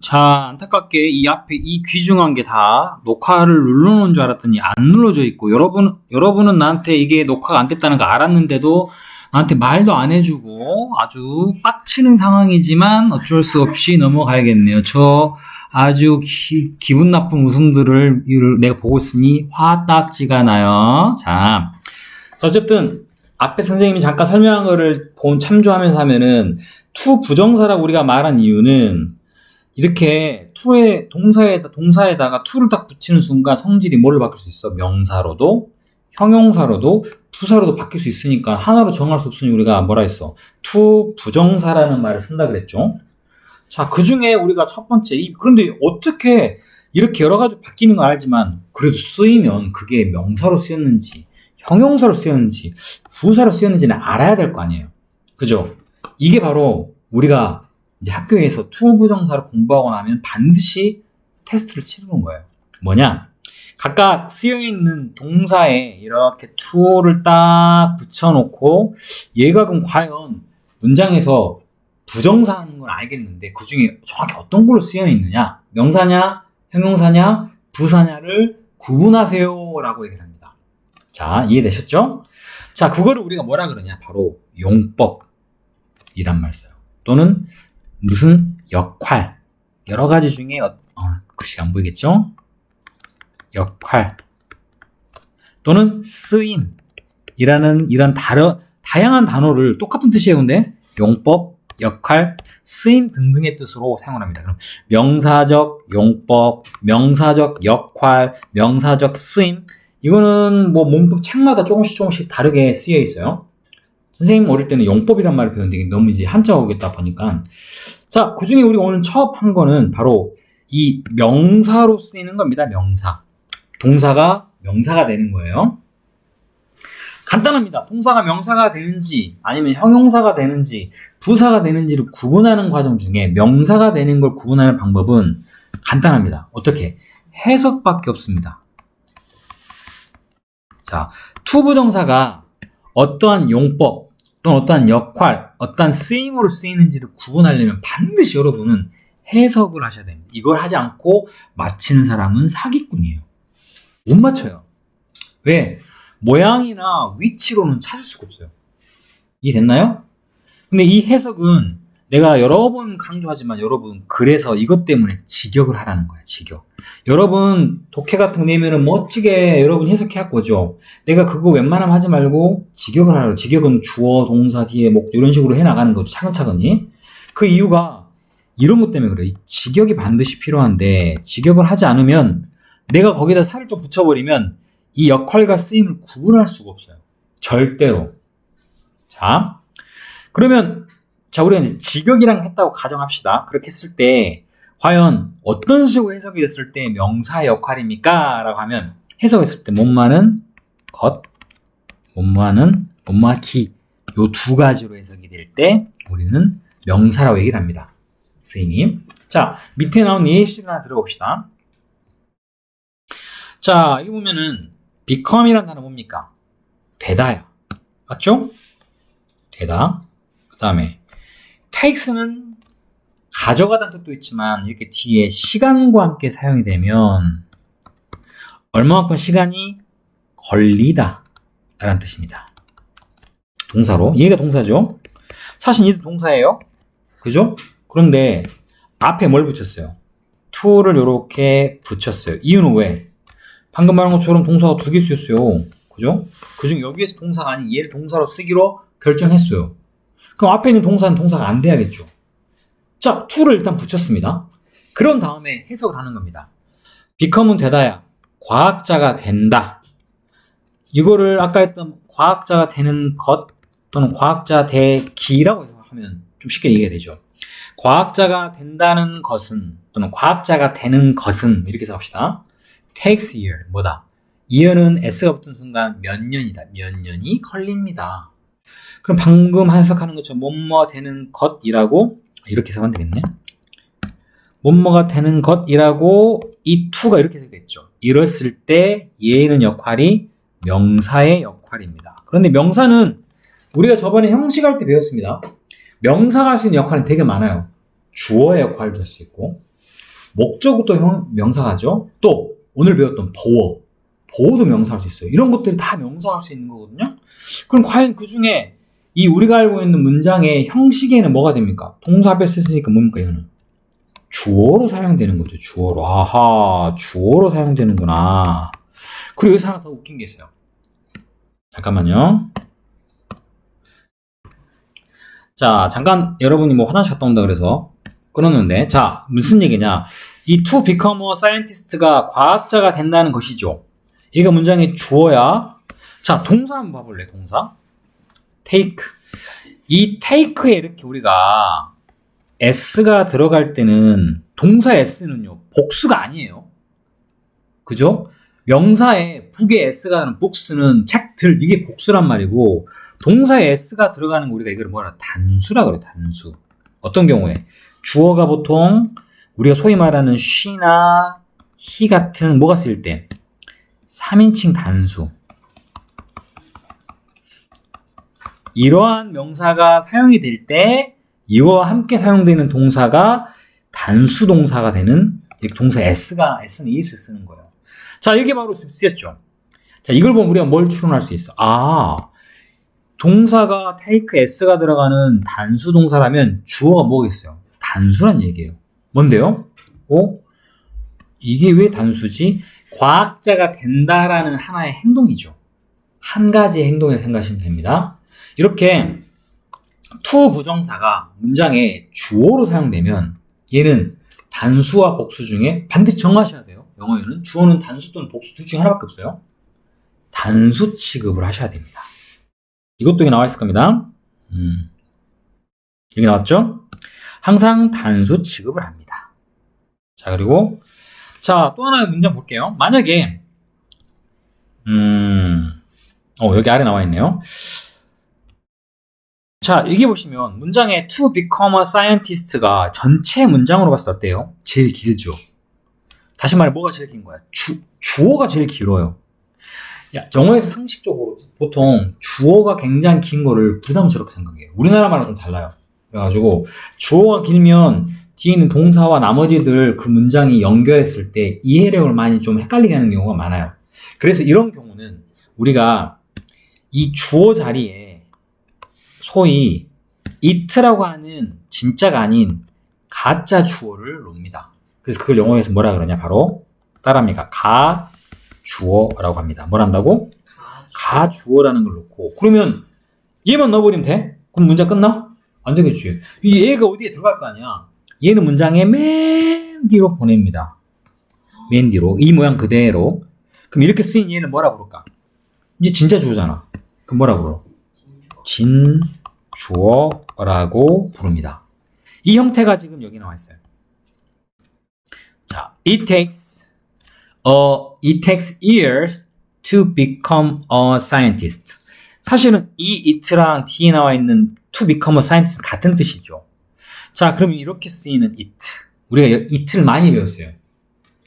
자, 안타깝게 이 앞에 이 귀중한 게 다 녹화를 눌러놓은 줄 알았더니 안 눌러져 있고, 여러분은 나한테 이게 녹화가 안 됐다는 거 알았는데도 나한테 말도 안 해주고 아주 빡치는 상황이지만 어쩔 수 없이 넘어가야겠네요. 저 아주 기분 나쁜 웃음들을 내가 보고 있으니 화딱지가 나요. 자, 어쨌든 앞에 선생님이 잠깐 설명한 거를 참조하면서 하면은 to 부정사라고 우리가 말한 이유는 이렇게 to의 동사에다가 to를 딱 붙이는 순간 성질이 뭘로 바뀔 수 있어? 명사로도, 형용사로도, 부사로도 바뀔 수 있으니까 하나로 정할 수 없으니 우리가 뭐라 했어? to 부정사라는 말을 쓴다 그랬죠. 자, 그 중에 우리가 첫 번째, 그런데 어떻게 이렇게 여러 가지 바뀌는 건 알지만 그래도 쓰이면 그게 명사로 쓰였는지, 형용사로 쓰였는지, 부사로 쓰였는지는 알아야 될 거 아니에요. 그죠? 이게 바로 우리가 이제 학교에서 to 부정사를 공부하고 나면 반드시 테스트를 치르는 거예요. 뭐냐? 각각 쓰여있는 동사에 이렇게 to를 딱 붙여놓고 얘가 그럼 과연 문장에서 부정사인 건 알겠는데 그 중에 정확히 어떤 걸로 쓰여있느냐? 명사냐? 형용사냐? 부사냐를 구분하세요 라고 얘기를 합니다. 자, 이해되셨죠? 자, 그거를 우리가 뭐라 그러냐? 바로 용법이란 말 써요. 또는 무슨 역할, 여러 가지 중에 글씨가 안 보이겠죠? 역할 또는 쓰임이라는 이런 다양한 단어를 똑같은 뜻이에요. 근데 용법, 역할, 쓰임 등등의 뜻으로 사용을 합니다. 그럼 명사적 용법, 명사적 역할, 명사적 쓰임, 이거는 뭐 문법 책마다 조금씩 다르게 쓰여 있어요. 선생님 어릴 때는 용법이란 말을 배웠는데 너무 이제 한자가 오겠다 보니까. 자, 그 중에 우리 오늘 처음 한 거는 바로 이 명사로 쓰이는 겁니다. 명사. 동사가 명사가 되는 거예요. 간단합니다. 동사가 명사가 되는지 아니면 형용사가 되는지 부사가 되는지를 구분하는 과정 중에 명사가 되는 걸 구분하는 방법은 간단합니다. 어떻게? 해석밖에 없습니다. 자, to 부정사가 어떠한 용법 또는 어떠한 역할, 어떠한 쓰임으로 쓰이는지를 구분하려면 반드시 여러분은 해석을 하셔야 됩니다. 이걸 하지 않고 맞히는 사람은 사기꾼이에요. 못 맞춰요. 왜? 모양이나 위치로는 찾을 수가 없어요. 이해됐나요? 근데 이 해석은 내가 여러 번 강조하지만 여러분 그래서 이것 때문에 직역을 하라는 거야. 직역. 여러분 독해 같은 거 내면은 멋지게 여러분 해석해 할 거죠. 내가 그거 웬만하면 하지 말고 직역을 하라고. 직역은 주어, 동사, 뒤에 목 이런 식으로 해나가는 거죠. 차근차근히. 그 이유가 이런 것 때문에 그래요. 이 직역이 반드시 필요한데 직역을 하지 않으면 내가 거기다 살을 좀 붙여버리면 이 역할과 쓰임을 구분할 수가 없어요. 절대로. 자, 그러면 우리가 이제 직역이랑 했다고 가정합시다. 그렇게 했을 때 과연 어떤 식으로 해석이 됐을 때 명사의 역할입니까? 라고 하면 해석했을 때 못마는 것, 못마는 기, 요 두 가지로 해석이 될 때 우리는 명사라고 얘기를 합니다. 선생님. 자, 밑에 나온 예시를 하나 들어봅시다. 자, 여기 보면은 become이라는 단어 뭡니까? 되다야. 맞죠? 되다. 그 다음에 takes는 가져가다는 뜻도 있지만 이렇게 뒤에 시간과 함께 사용이 되면 얼마만큼 시간이 걸리다 라는 뜻입니다. 동사로. 얘가 동사죠. 사실 얘도 동사예요. 그죠? 그런데 앞에 뭘 붙였어요? to를 이렇게 붙였어요. 이유는 왜? 방금 말한 것처럼 동사가 두 개 쓰였어요. 그죠? 그중 여기에서 동사가 아닌 얘를 동사로 쓰기로 결정했어요. 그럼 앞에 있는 동사는 동사가 안 돼야겠죠. 자, to를 일단 붙였습니다. 그런 다음에 해석을 하는 겁니다. become은 되다야. 과학자가 된다. 이거를 아까 했던 과학자가 되는 것 또는 과학자 되기라고 하면 좀 쉽게 이해가 되죠. 과학자가 된다는 것은 또는 과학자가 되는 것은 이렇게 해석합시다. takes year. 뭐다? year는 s가 붙은 순간 몇 년이다. 몇 년이 걸립니다. 그럼 방금 해석하는 것처럼 뭐뭐 되는 것이라고 이렇게 해석하면 되겠네. 뭐뭐가 되는 것이라고 이 to가 이렇게 해석됐죠. 이랬을 때 얘는 역할이 명사의 역할입니다. 그런데 명사는 우리가 저번에 형식할 때 배웠습니다. 명사가 할 수 있는 역할은 되게 많아요. 주어의 역할도 할 수 있고 목적어도 명사하죠. 또 오늘 배웠던 보어, 보어도 명사할 수 있어요. 이런 것들이 다 명사할 수 있는 거거든요. 그럼 과연 그 중에 이 우리가 알고 있는 문장의 형식에는 뭐가 됩니까? 동사 앞에 쓰니까 뭡니까 이거는? 주어로 사용되는 거죠. 주어로. 아하, 주어로 사용되는구나. 그리고 여기서 하나 더 웃긴 게 있어요. 잠깐만요. 자, 잠깐 여러분이 뭐 화장실 갔다 온다 그래서 끊었는데, 자, 무슨 얘기냐? 이 to become a scientist가 과학자가 된다는 것이죠. 이거 문장의 주어야. 자, 동사 한번 봐볼래, 동사? take. 이 take에 이렇게 우리가 s가 들어갈 때는 동사 s는요, 복수가 아니에요. 그죠? 명사에 북에 s가 하는 books는 책들, 이게 복수란 말이고, 동사에 s가 들어가는 거 우리가 이걸 뭐라 단수라 그래, 단수. 어떤 경우에? 주어가 보통 우리가 소위 말하는 she나 he 같은 뭐가 쓰일 때? 3인칭 단수. 이러한 명사가 사용이 될 때 이와 함께 사용되는 동사가 단수 동사가 되는 동사 s는 is 쓰는 거예요. 자, 이게 바로 습스였죠. 자, 이걸 보면 우리가 뭘 추론할 수 있어? 아, 동사가 take s가 들어가는 단수 동사라면 주어가 뭐겠어요? 단수란 얘기예요. 뭔데요? 이게 왜 단수지? 과학자가 된다라는 하나의 행동이죠. 한 가지의 행동이라고 생각하시면 됩니다. 이렇게 to 부정사가 문장에 주어로 사용되면 얘는 단수와 복수 중에 반드시 정하셔야 돼요. 영어에는 주어는 단수 또는 복수 둘 중에 하나밖에 없어요. 단수 취급을 하셔야 됩니다. 이것도 여기 나와 있을 겁니다. 여기 나왔죠? 항상 단수 취급을 합니다. 자, 그리고 자, 또 하나의 문장 볼게요. 만약에 여기 아래 나와 있네요. 자, 여기 보시면 문장에 to become a scientist가 전체 문장으로 봤을 때 어때요? 제일 길죠. 다시 말해 뭐가 제일 긴 거야? 주어가 제일 길어요. 야, 영어에서 상식적으로 보통 주어가 굉장히 긴 거를 부담스럽게 생각해요. 우리나라 말은 좀 달라요. 그래가지고 주어가 길면 뒤에 있는 동사와 나머지들 그 문장이 연결했을 때 이해력을 많이 좀 헷갈리게 하는 경우가 많아요. 그래서 이런 경우는 우리가 이 주어 자리에 소위 it라고 하는 진짜가 아닌 가짜 주어를 놓습니다. 그래서 그걸 영어에서 뭐라 그러냐? 바로 따라합니까? 가주어라고 합니다. 뭘 한다고? 가주어라는 걸 놓고 그러면 얘만 넣어버리면 돼? 그럼 문장 끝나? 안 되겠지. 이 얘가 어디에 들어갈 거 아니야? 얘는 문장의 맨 뒤로 보냅니다. 맨 뒤로. 이 모양 그대로. 그럼 이렇게 쓰인 얘는 뭐라 부를까? 이제 진짜 주어잖아. 그럼 뭐라 불러? 진주어라고 부릅니다. 이 형태가 지금 여기 나와 있어요. 자, it takes years to become a scientist. 사실은 이 it랑 뒤에 나와 있는 to become a scientist 같은 뜻이죠. 자, 그럼 이렇게 쓰이는 it. 우리가 it를 많이 배웠어요.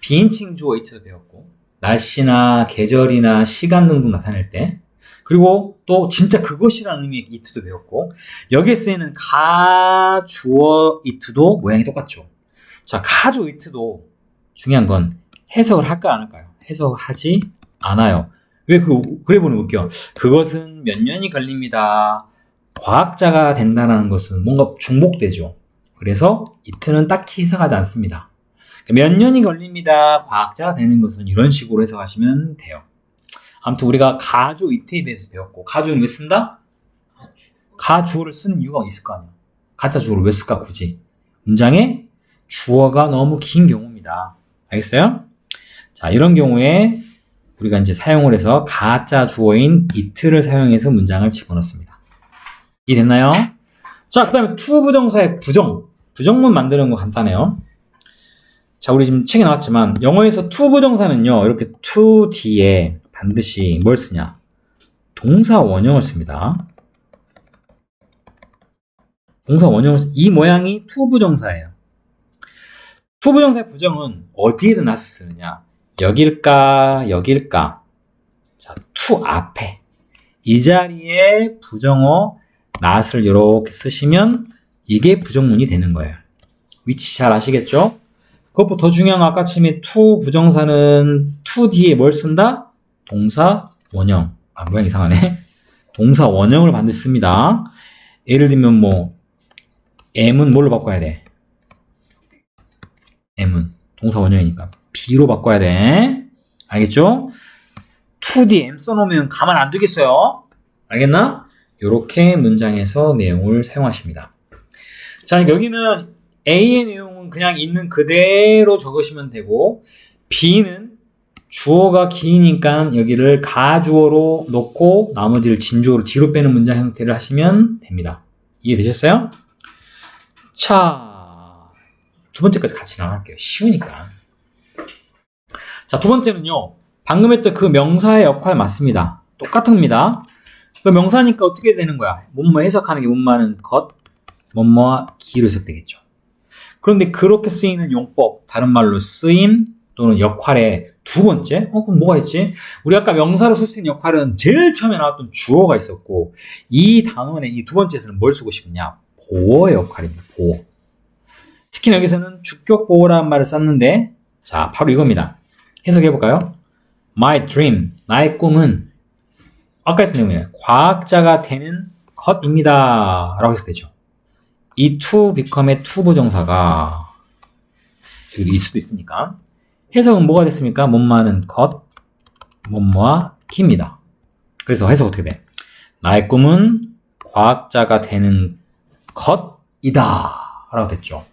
비인칭 주어 it도 배웠고, 날씨나 계절이나 시간 등등 나타낼 때, 그리고 또 진짜 그것이라는 의미의 it도 배웠고, 여기에 쓰이는 가주어 it도 모양이 똑같죠. 자, 가주어 it도 중요한 건 해석을 할까 안 할까요? 해석하지 않아요. 왜 그래 보면 웃겨. 그것은 몇 년이 걸립니다. 과학자가 된다는 것은 뭔가 중복되죠. 그래서 it는 딱히 해석하지 않습니다. 몇 년이 걸립니다. 과학자가 되는 것은 이런 식으로 해석하시면 돼요. 아무튼 우리가 가주 it에 대해서 배웠고, 가주는 왜 쓴다? 가주어를 쓰는 이유가 있을 거 아니야. 가짜 주어를 왜 쓸까 굳이? 문장에 주어가 너무 긴 경우입니다. 알겠어요? 자, 이런 경우에 우리가 이제 사용을 해서 가짜 주어인 it를 사용해서 문장을 집어넣습니다. 이해됐나요? 자, 그 다음에 to 부정사의 부정문 만드는 거 간단해요. 자, 우리 지금 책에 나왔지만 영어에서 to 부정사는요, 이렇게 to 뒤에 반드시 뭘 쓰냐? 동사 원형을 씁니다. 동사 원형을 이 모양이 to 부정사예요. to 부정사의 부정은 어디에다 놔서 쓰느냐? 여길까, 여길까? 자, to 앞에 이 자리에 부정어 not을 이렇게 쓰시면 이게 부정문이 되는 거예요. 위치 잘 아시겠죠? 그것보다 더 중요한 건 아까 처음에 to 부정사는 to 뒤에 뭘 쓴다? 동사 원형. 모양 이상하네. 동사 원형을 반드시 씁니다. 예를 들면 뭐 M은 뭘로 바꿔야 돼? M은 동사 원형이니까 B로 바꿔야 돼. 알겠죠? to 뒤에 M 써놓으면 가만 안 두겠어요. 알겠나? 요렇게 문장에서 내용을 사용하십니다. 자, 여기는 A의 내용은 그냥 있는 그대로 적으시면 되고, B는 주어가 기니까 여기를 가주어로 놓고 나머지를 진주어로 뒤로 빼는 문장 형태를 하시면 됩니다. 이해되셨어요? 자, 두 번째까지 같이 나갈게요. 쉬우니까. 자, 두 번째는요. 방금 했던 그 명사의 역할 맞습니다. 똑같습니다. 그 명사니까 어떻게 되는 거야? 뭐뭐 해석하는 게 뭐뭐하는 것, 뭐뭐와 기로 해석되겠죠. 그런데 그렇게 쓰이는 용법, 다른 말로 쓰임 또는 역할의 두 번째? 그럼 뭐가 있지? 우리 아까 명사로 쓸 수 있는 역할은 제일 처음에 나왔던 주어가 있었고, 이 단원의 이 두 번째에서는 뭘 쓰고 싶냐? 보어의 역할입니다. 보어. 특히 여기서는 주격 보어라는 말을 썼는데, 자, 바로 이겁니다. 해석해볼까요? My dream, 나의 꿈은 아까 했던 내용이에요. 과학자가 되는 것입니다. 라고 해석되죠. 이 to become의 to 부정사가 여기 일 수도 있으니까 해석은 뭐가 됐습니까? 뭐뭐하는 것, 뭐뭐와 기입니다. 그래서 해석 어떻게 돼? 나의 꿈은 과학자가 되는 것이다 라고 됐죠.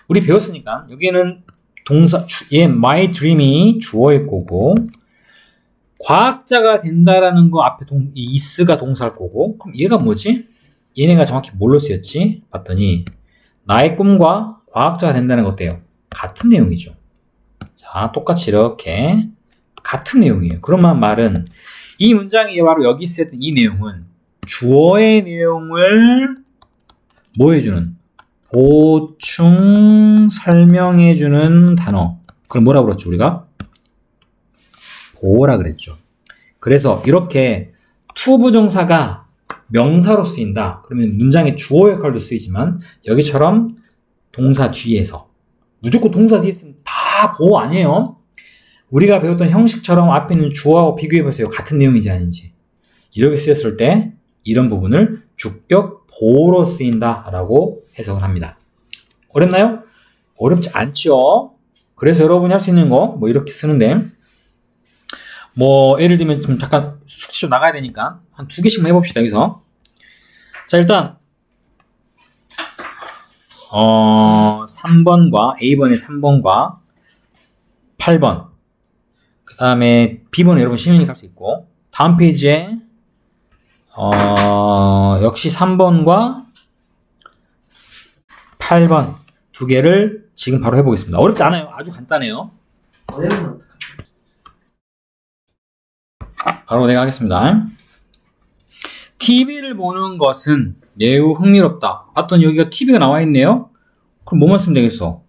우리 배웠으니까 여기에는 동사, my dream이 주어일 거고 과학자가 된다라는 거 앞에 is가 동사일 거고 그럼 얘가 뭐지? 얘네가 정확히 뭘로 쓰였지? 봤더니 나의 꿈과 과학자가 된다는 거 어때요? 같은 내용이죠. 자, 똑같이 이렇게 같은 내용이에요. 그러면 말은 이 문장이 바로 여기 쓰였던 이 내용은 주어의 내용을 뭐 해주는? 보충 설명해주는 단어. 그럼 뭐라고 그랬죠 우리가? 보어라 그랬죠. 그래서 이렇게 to 부정사가 명사로 쓰인다. 그러면 문장의 주어 역할도 쓰이지만 여기처럼 동사 뒤에서 무조건 동사 뒤에 쓰면 다 보어 아니에요. 우리가 배웠던 형식처럼 앞에 있는 주어하고 비교해보세요. 같은 내용인지 아닌지. 이렇게 쓰였을 때 이런 부분을 주격 보어로 쓰인다라고 해석을 합니다. 어렵나요? 어렵지 않죠. 그래서 여러분이 할 수 있는 거 뭐 이렇게 쓰는데 뭐 예를 들면 좀 잠깐 숙제 좀 나가야 되니까 한 2개씩만 해봅시다. 여기서 자 일단 3번과 A번의 3번과 8번 그 다음에 B번은 여러분 시민이 할 수 있고 다음 페이지에 역시 3번과 8번 두 개를 지금 바로 해보겠습니다. 어렵지 않아요. 아주 간단해요. 바로 내가 하겠습니다. TV를 보는 것은 매우 흥미롭다. 봤더니 여기가 TV가 나와 있네요. 그럼 뭐만 쓰면 되겠어?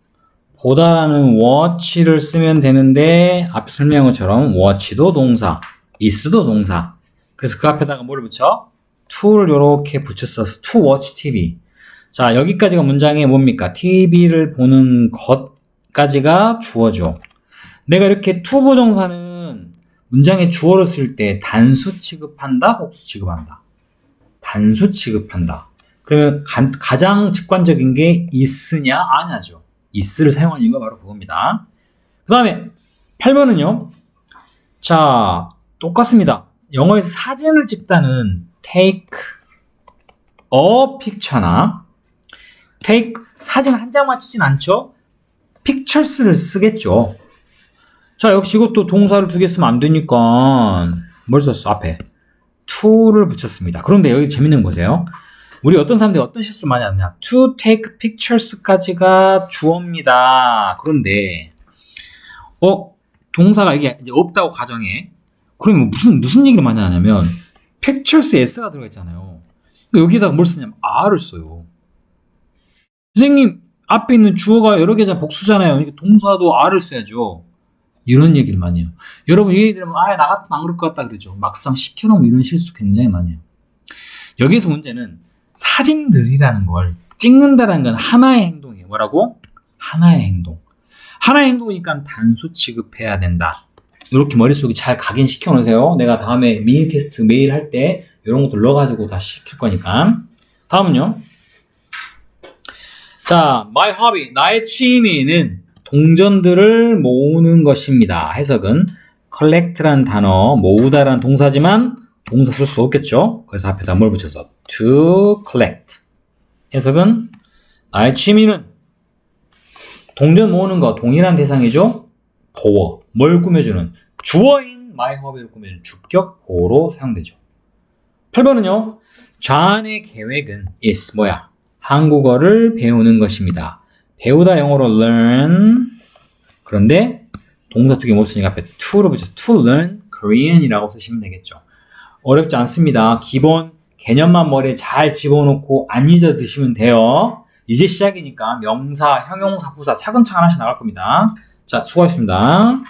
보다라는 watch를 쓰면 되는데 앞에 설명한 것처럼 watch도 동사, is도 동사. 그래서 그 앞에다가 뭐를 붙여? to를 이렇게 붙였어서 to watch TV. 자, 여기까지가 문장의 뭡니까? TV를 보는 것까지가 주어죠. 내가 이렇게 to 부정사는 문장의 주어로 쓸 때 단수 취급한다? 복수 취급한다? 단수 취급한다. 그러면 가장 직관적인 게 is냐 아냐죠. is를 사용한 이유가 바로 그겁니다. 그 다음에 8번은요. 자, 똑같습니다. 영어에서 사진을 찍다는 take a picture나 take 사진 한 장만 찍진 않죠. pictures를 쓰겠죠. 자, 역시 이것도 동사를 2개 쓰면 안 되니까 뭘 썼어? 앞에 to를 붙였습니다. 그런데 여기 재밌는 거 보세요. 우리 어떤 사람들이 어떤 실수 많이 하느냐. to take pictures까지가 주어입니다. 그런데 동사가 이게 이제 없다고 가정해. 그러면 무슨 얘기를 많이 하냐면 pictures에 s가 들어가 있잖아요. 그러니까 여기다가 뭘 쓰냐면 are를 써요. 선생님 앞에 있는 주어가 여러 개잖아. 복수잖아요. 그러니까 동사도 are를 써야죠. 이런 얘기를 많이 해요. 여러분 이 얘기 들으면 나 같으면 안 그럴 것 같다 그러죠. 막상 시켜놓으면 이런 실수 굉장히 많이 해요. 여기서 문제는 사진들이라는 걸 찍는다는 건 하나의 행동이에요. 뭐라고? 하나의 행동. 하나의 행동이니까 단수 취급해야 된다. 이렇게 머릿속에 잘 각인시켜 놓으세요. 내가 다음에 미니 테스트 매일 할 때 이런 것도 넣어가지고 다 시킬 거니까. 다음은요. 자, my hobby, 나의 취미는 동전들을 모으는 것입니다. 해석은 collect란 단어, 모으다라는 동사지만 동사 쓸 수 없겠죠. 그래서 앞에다 뭘 붙여서 to collect. 해석은 나의 취미는 동전 모으는 거, 동일한 대상이죠. 보어, 뭘 꾸며주는 주어인 my hobby를 꾸며주는 주격 보어로 사용되죠. 8번은요. 존의 계획은 is 뭐야? 한국어를 배우는 것입니다. 배우다 영어로 learn. 그런데 동사 두 개 못 쓰니까 앞에 to를 붙여서 to learn Korean이라고 쓰시면 되겠죠. 어렵지 않습니다. 기본 개념만 머리에 잘 집어넣고 안 잊어 드시면 돼요. 이제 시작이니까 명사, 형용사, 부사 차근차근 하나씩 나갈 겁니다. 자, 수고하셨습니다.